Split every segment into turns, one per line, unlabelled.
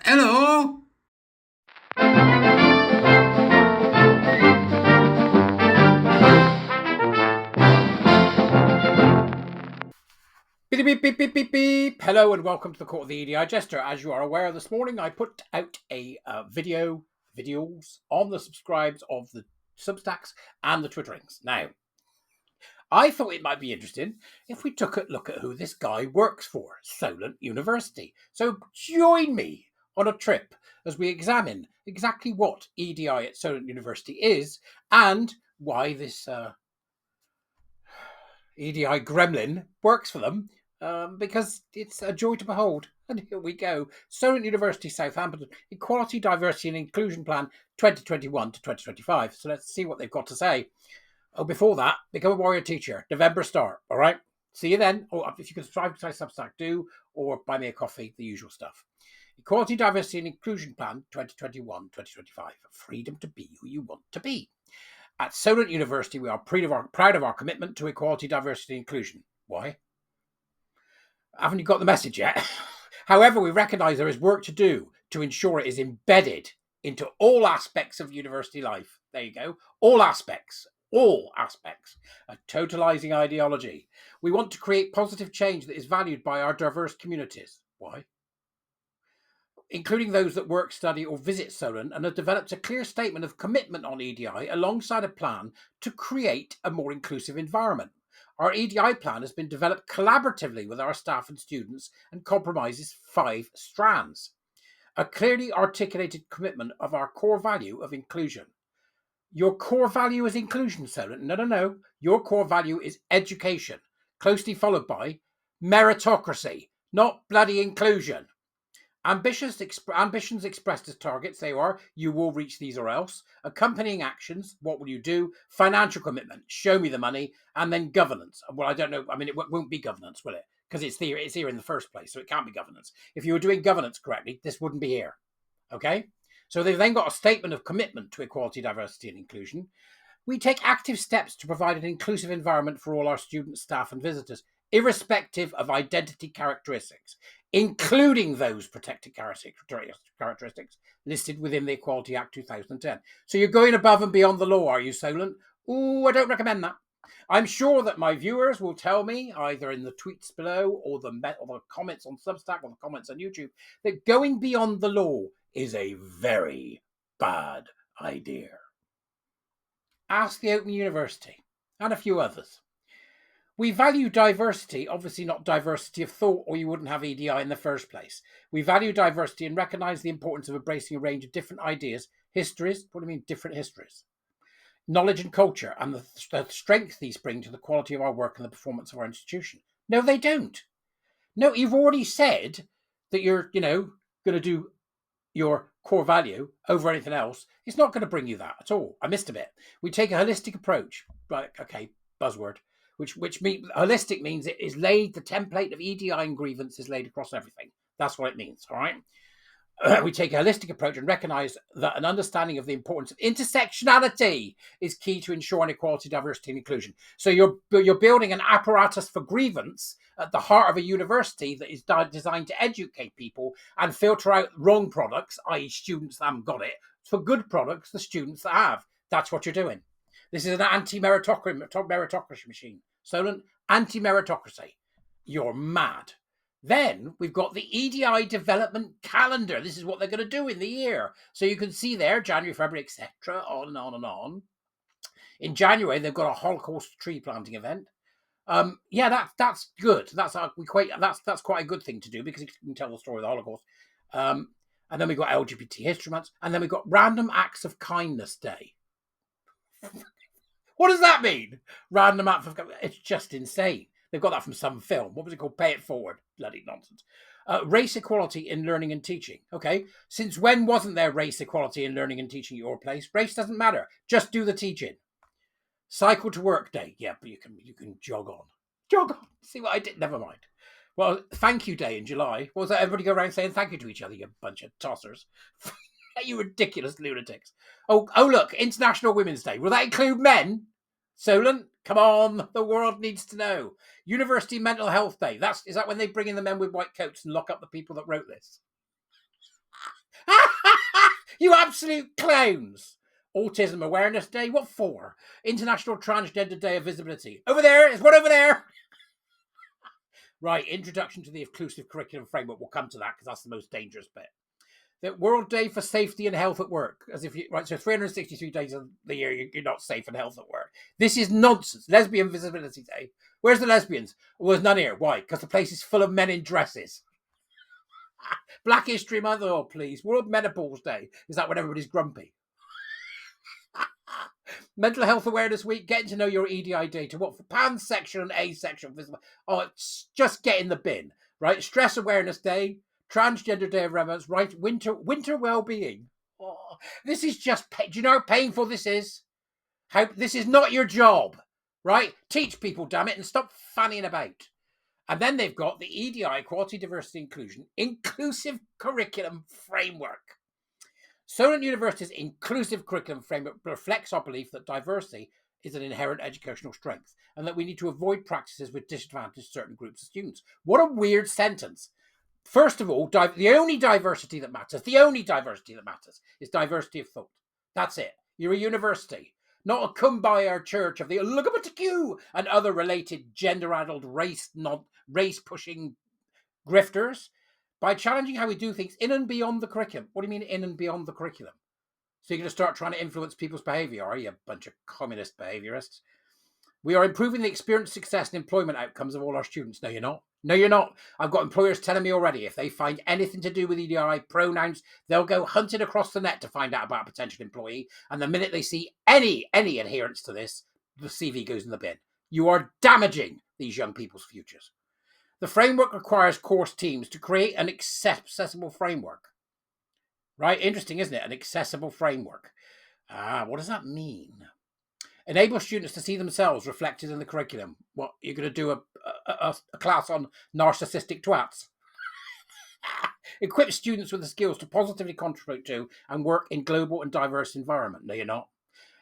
Hello. Beep, beep, beep, beep, beep, beep. Hello and welcome to the Court of the Edijester. As you are aware, this morning I put out a videos on the subscribes of the Substacks and the Twitterings. Now, I thought it might be interesting if we took a look at who this guy works for, Solent University. So join me on a trip as we examine exactly what EDI at Solent University is and why this EDI Gremlin works for them, because it's a joy to behold. And here we go. Solent University, Southampton, Equality, Diversity and Inclusion Plan 2021 to 2025. So let's see what they've got to say. Oh, before that, become a warrior teacher. November start. All right. See you then. Or if you can subscribe to my Substack, do, or buy me a coffee, the usual stuff. Equality, Diversity and Inclusion Plan 2021-2025. Freedom to be who you want to be. At Solent University, we are proud of our commitment to equality, diversity, and inclusion. Why? Haven't you got the message yet? However, we recognise there is work to do to ensure it is embedded into all aspects of university life. There you go. All aspects. A totalising ideology. We want to create positive change that is valued by our diverse communities. Why? Including those that work, study or visit Solent, and have developed a clear statement of commitment on EDI alongside a plan to create a more inclusive environment. Our EDI plan has been developed collaboratively with our staff and students and comprises 5 strands. A clearly articulated commitment of our core value of inclusion. Your core value is inclusion, Solent. No. Your core value is education, closely followed by meritocracy, not bloody inclusion. Ambitions expressed as targets, they are, you will reach these or else. Accompanying actions, what will you do? Financial commitment, show me the money. And then governance. Well, I don't know. I mean, it won't be governance, will it? Because it's here in the first place, so it can't be governance. If you were doing governance correctly, this wouldn't be here. Okay? So they've then got a statement of commitment to equality, diversity and inclusion. We take active steps to provide an inclusive environment for all our students, staff and visitors, irrespective of identity characteristics, including those protected characteristics listed within the Equality Act 2010. So you're going above and beyond the law, are you, Solent? Ooh, I don't recommend that. I'm sure that my viewers will tell me, either in the tweets below or the comments on Substack or the comments on YouTube, that going beyond the law is a very bad idea. Ask the Open University and a few others. We value diversity, obviously not diversity of thought, or you wouldn't have EDI in the first place. We value diversity and recognise the importance of embracing a range of different ideas, histories, what do you mean different histories? Knowledge and culture, and the strength these bring to the quality of our work and the performance of our institution. No, they don't. No, you've already said that you're, going to do your core value over anything else. It's not going to bring you that at all. I missed a bit. We take a holistic approach. Right, okay, buzzword. Which means holistic means it is laid, the template of EDI and grievance is laid across everything. That's what it means, all right? We take a holistic approach and recognise that an understanding of the importance of intersectionality is key to ensuring equality, diversity and inclusion. So you're building an apparatus for grievance at the heart of a university that is designed to educate people and filter out wrong products, i.e. students that haven't got it, for good products, the students that have. That's what you're doing. This is an anti-meritocracy machine. Solent, anti-meritocracy. You're mad. Then we've got the EDI development calendar. This is what they're going to do in the year. So you can see there, January, February, etc., on and on and on. In January, they've got a Holocaust tree planting event. That's good. That's quite a good thing to do because you can tell the story of the Holocaust. And then we've got LGBT History Month, and then we've got Random Acts of Kindness Day. What does that mean? Random acts of kindness. It's just insane. They've got that from some film. What was it called? Pay It Forward. Bloody nonsense. Race equality in learning and teaching. Okay. Since when wasn't there race equality in learning and teaching at your place? Race doesn't matter. Just do the teaching. Cycle to work day. Yeah, but you can jog on. Jog on. See what I did? Never mind. Well, thank you day in July. What was that? Everybody go around saying thank you to each other, you bunch of tossers. You ridiculous lunatics. Oh, look, International Women's Day. Will that include men? Solent, come on. The world needs to know. University Mental Health Day. Is that when they bring in the men with white coats and lock up the people that wrote this? You absolute clowns. Autism Awareness Day. What for? International Transgender Day of Visibility. Over there. There's one over there. Right. Introduction to the Inclusive Curriculum Framework. We'll come to that because that's the most dangerous bit. The World Day for Safety and Health at Work. As if you, right, so 363 days of the year, you're not safe and health at work. This is nonsense. Lesbian Visibility Day. Where's the lesbians? Well, there's none here. Why? Because the place is full of men in dresses. Black History Month, oh please. World Menopause Day. Is that when everybody's grumpy? Mental Health Awareness Week, getting to know your EDI data. What for pansexual and asexual visible? Oh, it's just get in the bin, right? Stress Awareness Day, Transgender Day of Remembrance, right? Winter well-being. Oh, this is just. Do you know how painful this is? How this is not your job, right? Teach people, damn it, and stop fanning about. And then they've got the EDI, Equality, Diversity, Inclusion, Inclusive Curriculum Framework. Solent University's Inclusive Curriculum Framework reflects our belief that diversity is an inherent educational strength and that we need to avoid practices which disadvantage certain groups of students. What a weird sentence. First of all, the only diversity that matters is diversity of thought. That's it. You're a university, not a kumbaya church of the LGBTQ and other related gender-addled race-pushing grifters. By challenging how we do things in and beyond the curriculum. What do you mean in and beyond the curriculum? So you're going to start trying to influence people's behaviour, are you, a bunch of communist behaviourists? We are improving the experience, success and employment outcomes of all our students. No, you're not. No, you're not. I've got employers telling me already, if they find anything to do with EDI, pronouns, they'll go hunting across the net to find out about a potential employee. And the minute they see any adherence to this, the CV goes in the bin. You are damaging these young people's futures. The framework requires course teams to create an accessible framework. Right? Interesting, isn't it? An accessible framework. What does that mean? Enable students to see themselves reflected in the curriculum. What, you're going to do a class on narcissistic twats? Equip students with the skills to positively contribute to and work in global and diverse environment. No, you're not.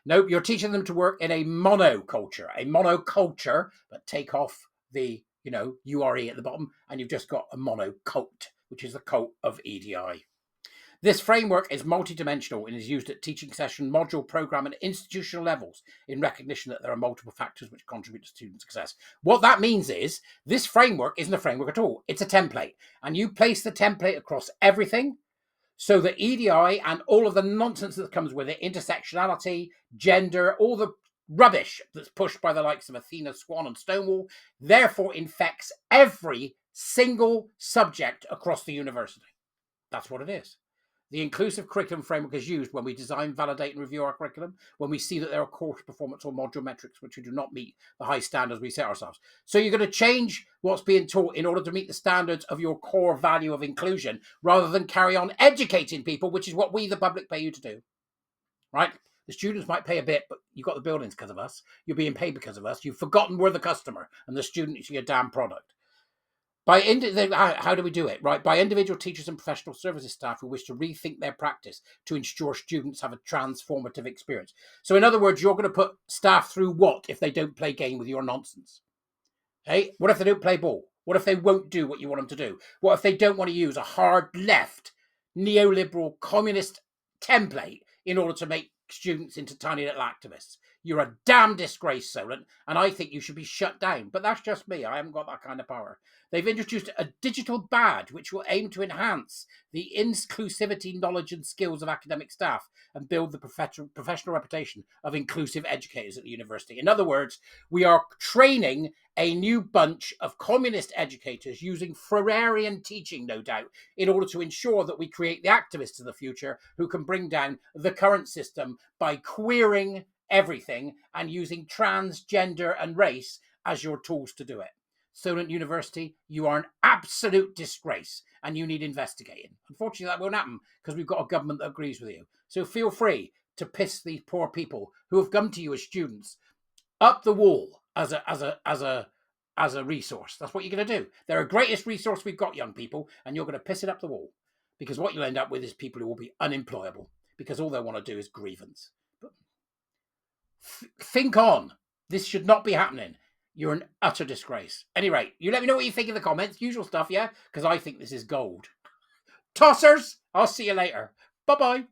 Nope, you're teaching them to work in a monoculture, but take off the URE at the bottom, and you've just got a monocult, which is the cult of EDI. This framework is multidimensional and is used at teaching session, module, program, and institutional levels in recognition that there are multiple factors which contribute to student success. What that means is this framework isn't a framework at all. It's a template, and you place the template across everything so that EDI and all of the nonsense that comes with it, intersectionality, gender, all the rubbish that's pushed by the likes of Athena, Swan, and Stonewall, therefore infects every single subject across the university. That's what it is. The inclusive curriculum framework is used when we design, validate, and review our curriculum, when we see that there are course performance or module metrics which do not meet the high standards we set ourselves. So you're going to change what's being taught in order to meet the standards of your core value of inclusion, rather than carry on educating people, which is what we, the public, pay you to do. Right? The students might pay a bit, but you got the buildings because of us. You're being paid because of us. You've forgotten we're the customer, and the student is your damn product. How do we do it? Right, by individual teachers and professional services staff who wish to rethink their practice to ensure students have a transformative experience. So in other words, you're going to put staff through what if they don't play game with your nonsense? Hey, what if they don't play ball? What if they won't do what you want them to do? What if they don't want to use a hard left, neoliberal, communist template in order to make students into tiny little activists? You're a damn disgrace, Solent, and I think you should be shut down. But that's just me. I haven't got that kind of power. They've introduced a digital badge which will aim to enhance the inclusivity, knowledge, and skills of academic staff and build the professional reputation of inclusive educators at the university. In other words, we are training a new bunch of communist educators using Freudian teaching, no doubt, in order to ensure that we create the activists of the future who can bring down the current system by queering everything and using transgender and race as your tools to do it. Solent University, you are an absolute disgrace and you need investigating. Unfortunately, that won't happen because we've got a government that agrees with you. So feel free to piss these poor people who have come to you as students up the wall as a resource. That's what you're going to do. They're a greatest resource we've got, young people, and you're going to piss it up the wall, because what you'll end up with is people who will be unemployable because all they want to do is grievance. But think on. This should not be happening. You're an utter disgrace. Anyway, you let me know what you think in the comments. Usual stuff, yeah? Because I think this is gold. Tossers, I'll see you later. Bye-bye.